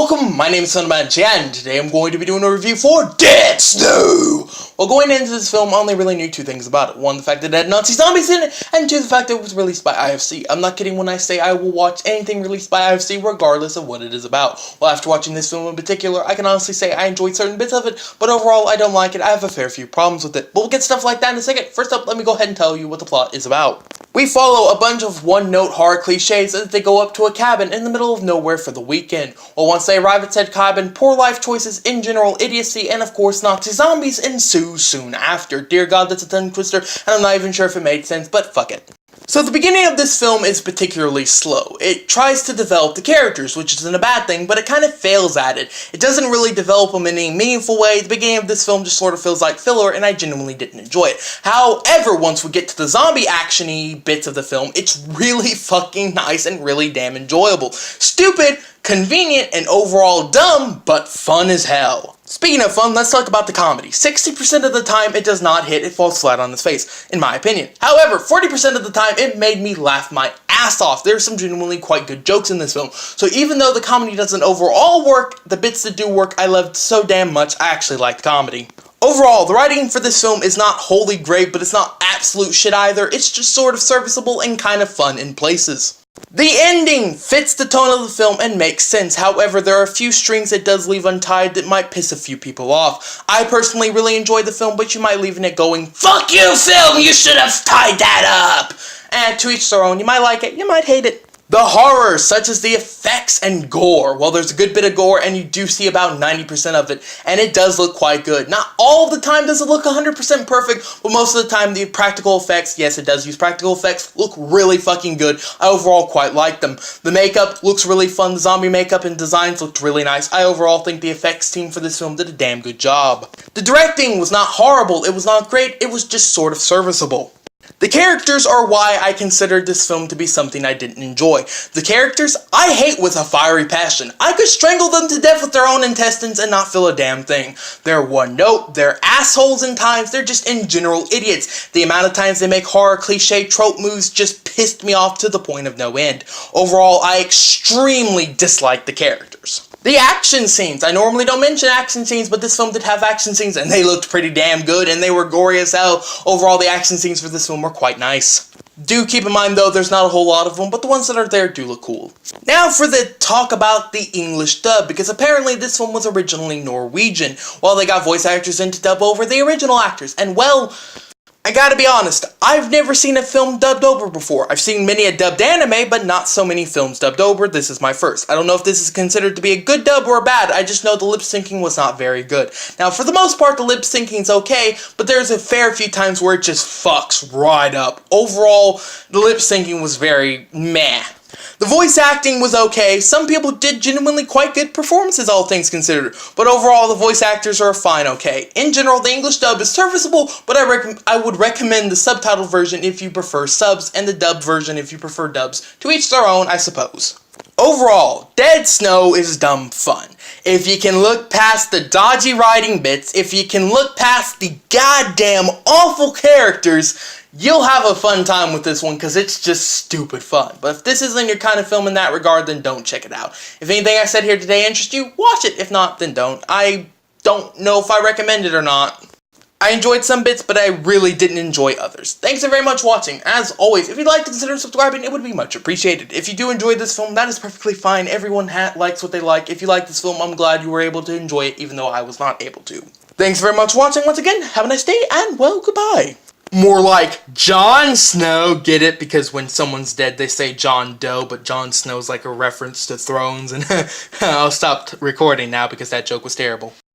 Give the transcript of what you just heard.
welcome, my name is Sonamachi, and today I'm going to be doing a review for Dead Snow! Well, going into this film, I only really knew two things about it. One, the fact that it had Nazi zombies in it, and two, the fact that it was released by IFC. I'm not kidding when I say I will watch anything released by IFC regardless of what it is about. Well, after watching this film in particular, I can honestly say I enjoyed certain bits of it, but overall I don't like it. I have a fair few problems with it. But we'll get stuff like that in a second. First up, let me go ahead and tell you what the plot is about. We follow a bunch of one-note horror cliches as they go up to a cabin in the middle of nowhere for the weekend. Well, once they arrive at said cabin, poor life choices in general, idiocy, and of course Nazi zombies ensue soon after. Dear God, that's a tongue twister, and I'm not even sure if it made sense, but fuck it. So the beginning of this film is particularly slow. It tries to develop the characters, which isn't a bad thing, but it kind of fails at it. It doesn't really develop them in any meaningful way. The beginning of this film just sort of feels like filler, and I genuinely didn't enjoy it. However, once we get to the zombie action-y bits of the film, it's really fucking nice and really damn enjoyable. Stupid, convenient, and overall dumb, but fun as hell. Speaking of fun, let's talk about the comedy. 60% of the time, it does not hit, it falls flat on its face, in my opinion. However, 40% of the time, it made me laugh my ass off. There's some genuinely quite good jokes in this film. So even though the comedy doesn't overall work, the bits that do work, I loved so damn much, I actually liked comedy. Overall, the writing for this film is not wholly great, but it's not absolute shit either. It's just sort of serviceable and kind of fun in places. The ending fits the tone of the film and makes sense. However, there are a few strings it does leave untied that might piss a few people off. I personally really enjoyed the film, but you might leave it going, "Fuck you, film! You should have tied that up!" And to each their own. You might like it, you might hate it. The horror, such as the effects and gore. Well, there's a good bit of gore, and you do see about 90% of it, and it does look quite good. Not all of the time does it look 100% perfect, but most of the time the practical effects, yes, it does use practical effects, look really fucking good. I overall quite like them. The makeup looks really fun. The zombie makeup and designs looked really nice. I overall think the effects team for this film did a damn good job. The directing was not horrible. It was not great. It was just sort of serviceable. The characters are why I considered this film to be something I didn't enjoy. The characters, I hate with a fiery passion. I could strangle them to death with their own intestines and not feel a damn thing. They're one note, they're assholes in times, they're just in general idiots. The amount of times they make horror cliche trope moves just pissed me off to the point of no end. Overall, I extremely dislike the characters. The action scenes. I normally don't mention action scenes, but this film did have action scenes, and they looked pretty damn good, and they were gory as hell. Overall, the action scenes for this film were quite nice. Do keep in mind, though, there's not a whole lot of them, but the ones that are there do look cool. Now for the talk about the English dub, because apparently this film was originally Norwegian, while they got voice actors in to dub over the original actors, and well, I gotta be honest, I've never seen a film dubbed over before. I've seen many a dubbed anime, but not so many films dubbed over. This is my first. I don't know if this is considered to be a good dub or a bad, I just know the lip syncing was not very good. Now, for the most part, the lip syncing's okay, but there's a fair few times where it just fucks right up. Overall, the lip syncing was very meh. The voice acting was okay. Some people did genuinely quite good performances, all things considered, but overall the voice actors are fine okay. In general, the English dub is serviceable, but I would recommend the subtitled version if you prefer subs, and the dubbed version if you prefer dubs. To each their own, I suppose. Overall, Dead Snow is dumb fun. If you can look past the dodgy writing bits, if you can look past the goddamn awful characters, you'll have a fun time with this one because it's just stupid fun. But if this isn't your kind of film in that regard, then don't check it out. If anything I said here today interests you, watch it. If not, then don't. I don't know if I recommend it or not. I enjoyed some bits, but I really didn't enjoy others. Thanks so very much for watching. As always, if you'd like to consider subscribing, it would be much appreciated. If you do enjoy this film, that is perfectly fine. Everyone likes what they like. If you like this film, I'm glad you were able to enjoy it, even though I was not able to. Thanks very much for watching once again. Have a nice day, and well, goodbye. More like Jon Snow, get it? Because when someone's dead, they say John Doe, but Jon Snow's like a reference to Thrones, and I'll stop recording now because that joke was terrible.